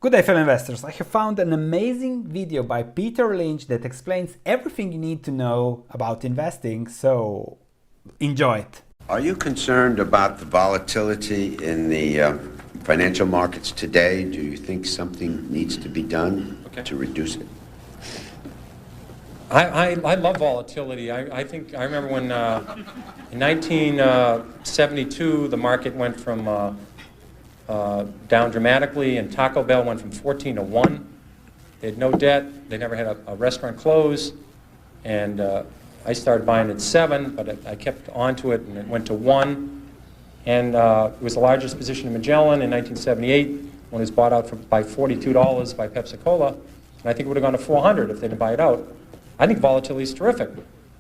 Good day, fellow investors. I have found an amazing video by Peter Lynch that explains everything you need to know about investing, so enjoy it. Are you concerned about the volatility in the financial markets today? Do you think something needs to be done to reduce it? I love volatility. I remember when in 1972 the market went from down dramatically, and Taco Bell went from 14 to 1. They had no debt. They never had a restaurant close. And I started buying at 7, but I kept on to it, and it went to 1. And it was the largest position in Magellan in 1978 when it was bought out by $42 by Pepsi-Cola. And I think it would have gone to 400 if they didn't buy it out. I think volatility is terrific.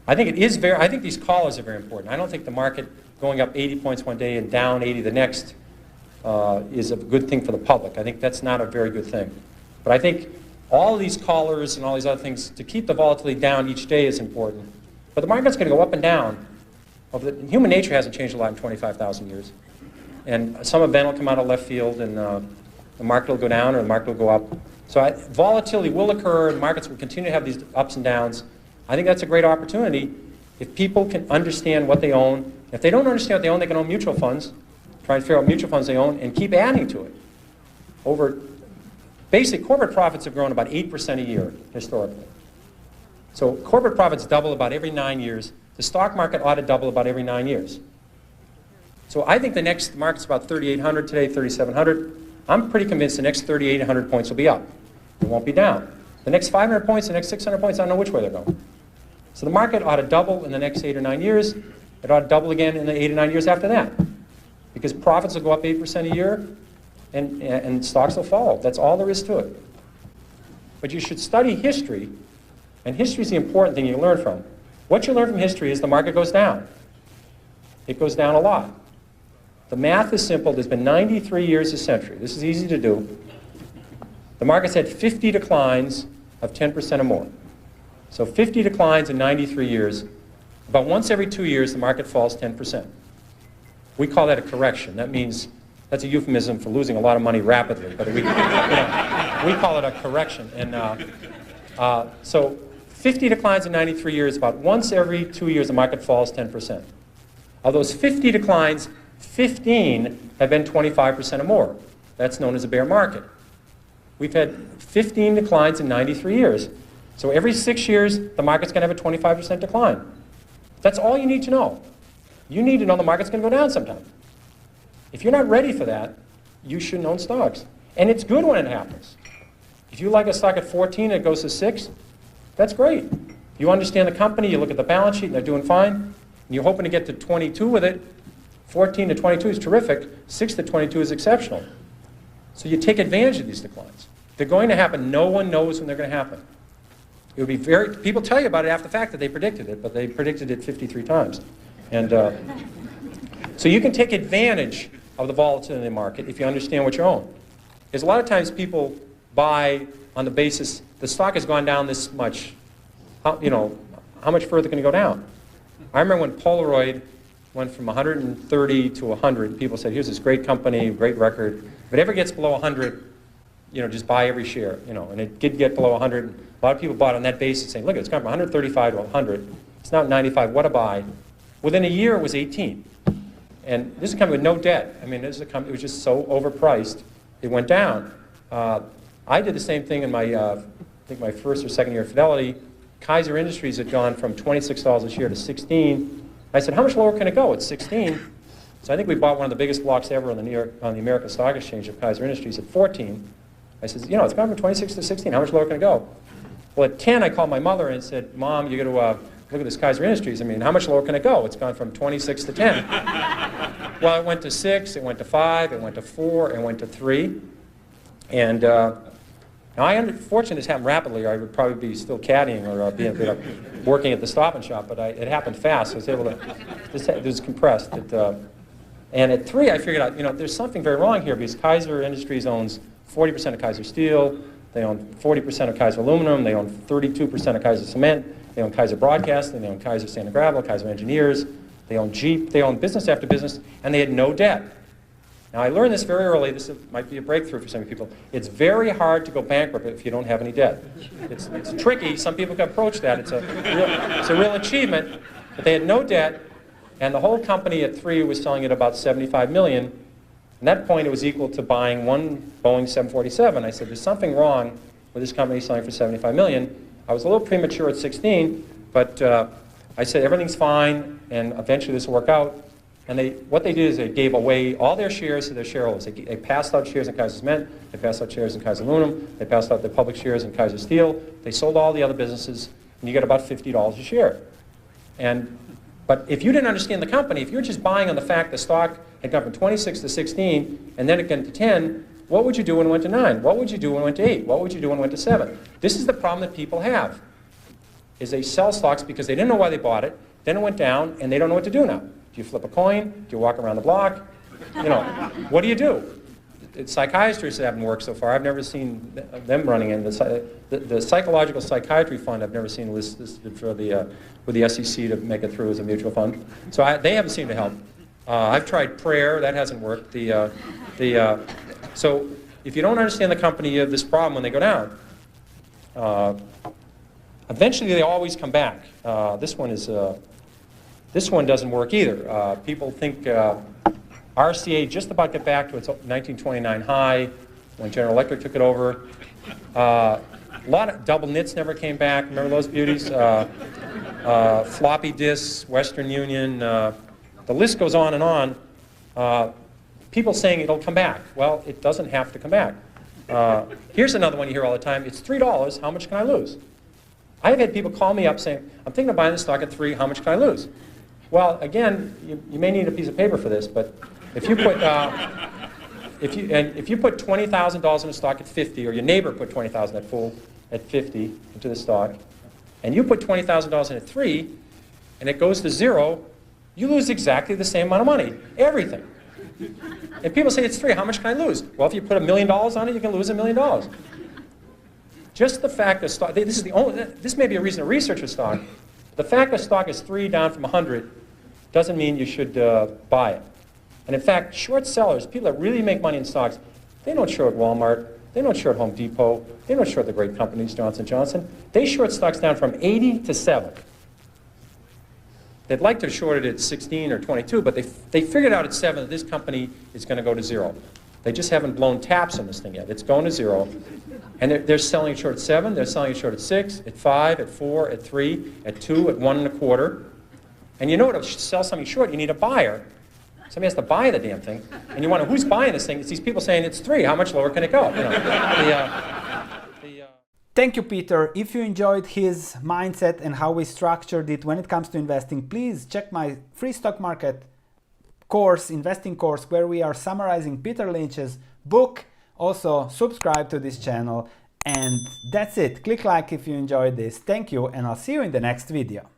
I think these callers are very important. I don't think the market going up 80 points one day and down 80 the next is a good thing for the public. I think that's not a very good thing. But I think all of these callers and all these other things, to keep the volatility down each day is important. But the market's going to go up and down. Human nature hasn't changed a lot in 25,000 years. And some event will come out of left field, and the market will go down or the market will go up. So volatility will occur, and markets will continue to have these ups and downs. I think that's a great opportunity if people can understand what they own. If they don't understand what they own, they can own mutual funds. Try and figure out mutual funds they own and keep adding to it. Basic corporate profits have grown about 8% a year historically. So corporate profits double about every 9 years. The stock market ought to double about every 9 years. So I think the next market's about 3,800 today, 3,700. I'm pretty convinced the next 3,800 points will be up. It won't be down. The next 500 points, the next 600 points, I don't know which way they're going. So the market ought to double in the next 8 or 9 years. It ought to double again in the 8 or 9 years after that. Because profits will go up 8% a year, and stocks will fall. That's all there is to it. But you should study history, and history is the important thing you learn from. What you learn from history is the market goes down. It goes down a lot. The math is simple. There's been 93 years a century. This is easy to do. The market's had 50 declines of 10% or more. So 50 declines in 93 years. About once every 2 years, the market falls 10%. We call that a correction. That means, that's a euphemism for losing a lot of money rapidly, but we call it a correction. And so 50 declines in 93 years, about once every 2 years the market falls 10%. Of those 50 declines, 15 have been 25% or more. That's known as a bear market. We've had 15 declines in 93 years. So every 6 years, the market's going to have a 25% decline. That's all you need to know. You need to know the market's going to go down sometime. If you're not ready for that, you shouldn't own stocks. And it's good when it happens. If you like a stock at 14 and it goes to 6, that's great. You understand the company, you look at the balance sheet, and they're doing fine, and you're hoping to get to 22 with it. 14 to 22 is terrific. 6 to 22 is exceptional. So you take advantage of these declines. They're going to happen. No one knows when they're going to happen. It would be people tell you about it after the fact that they predicted it, but they predicted it 53 times. And so you can take advantage of the volatility in the market if you understand what you own. Because a lot of times people buy on the basis the stock has gone down this much. How much further can it go down? I remember when Polaroid went from 130 to 100. People said, "Here's this great company, great record. If it ever gets below 100, just buy every share." And it did get below 100. A lot of people bought on that basis, saying, "Look, it's gone from 135 to 100. It's now 95. What a buy!" Within a year, it was 18. And this is a company with no debt. I mean, this is a company, it was just so overpriced, it went down. I did the same thing in my, I think my first or second year at Fidelity. Kaiser Industries had gone from $26 a share to 16. I said, how much lower can it go? It's 16. So I think we bought one of the biggest blocks ever on the American Stock Exchange of Kaiser Industries at 14. I said, it's gone from 26 to 16. How much lower can it go? Well, at 10, I called my mother and said, Mom, you got to look at this Kaiser Industries. I mean, how much lower can it go? It's gone from 26 to 10. Well, it went to 6, it went to 5, it went to 4, it went to 3. And now fortunately this happened rapidly, or I would probably be still caddying or working at the Stop and Shop, but it happened fast. So I was able to, it was compressed. And at 3, I figured out, there's something very wrong here, because Kaiser Industries owns 40% of Kaiser Steel, they own 40% of Kaiser Aluminum, they own 32% of Kaiser Cement, they own Kaiser Broadcasting, they own Kaiser Sand and Gravel, Kaiser Engineers, they own Jeep, they own business after business, and they had no debt. Now, I learned this very early. This might be a breakthrough for some people. It's very hard to go bankrupt if you don't have any debt. It's tricky. Some people can approach that. It's a real achievement. But they had no debt, and the whole company at 3 was selling at about $75 million. At that point, it was equal to buying one Boeing 747. I said, there's something wrong with this company selling for $75 million. I was a little premature at 16, but I said, everything's fine, and eventually this will work out. And what they did is they gave away all their shares to their shareholders. They passed out shares in Kaiser Cement, they passed out shares in Kaiser Aluminum, they passed out their public shares in Kaiser Steel, they sold all the other businesses, and you get about $50 a share. But if you didn't understand the company, if you're just buying on the fact the stock had gone from 26 to 16, and then it went to 10, what would you do when it went to 9? What would you do when it went to 8? What would you do when it went to 7? This is the problem that people have, is they sell stocks because they didn't know why they bought it, then it went down, and they don't know what to do now. Do you flip a coin? Do you walk around the block? You know, what do you do? Psychiatrists haven't worked so far. I've never seen them running in. The Psychological Psychiatry Fund I've never seen listed for with the SEC to make it through as a mutual fund. So they haven't seemed to help. I've tried prayer. That hasn't worked. So if you don't understand the company, you have this problem when they go down. Eventually, they always come back. This one doesn't work either. People think RCA just about got back to its 1929 high when General Electric took it over. A lot of double knits never came back. Remember those beauties? Floppy disks, Western Union. The list goes on and on. People saying it'll come back. Well, it doesn't have to come back. Here's another one you hear all the time. It's $3. How much can I lose? I've had people call me up saying, I'm thinking of buying this stock at 3. How much can I lose? Well, again, you may need a piece of paper for this, but if you put if you put $20,000 in a stock at 50, or your neighbor put $20,000 at 50 into the stock, and you put $20,000 in at 3, and it goes to 0, you lose exactly the same amount of money, everything. And people say it's 3. How much can I lose? Well, if you put $1 million on it, you can lose $1 million. Just the fact that stock, this may be a reason to research a stock. The fact that stock is 3 down from 100 doesn't mean you should buy it. And in fact, short sellers, people that really make money in stocks, they don't short Walmart, they don't short Home Depot, they don't short the great companies, Johnson & Johnson. They short stocks down from 80 to 7. They'd like to short it at 16 or 22, but they figured out at 7 that this company is going to go to 0. They just haven't blown taps on this thing yet. It's going to 0. And they're selling it short at 7, they're selling it short at 6, at 5, at 4, at 3, at 2, at 1 1/4. And you know to sell something short, you need a buyer. Somebody has to buy the damn thing. And you wonder, who's buying this thing? It's these people saying it's 3. How much lower can it go? You know, Thank you, Peter. If you enjoyed his mindset and how we structured it when it comes to investing, please check my free stock market course, investing course, where we are summarizing Peter Lynch's book. Also, subscribe to this channel. And that's it. Click like if you enjoyed this. Thank you, and I'll see you in the next video.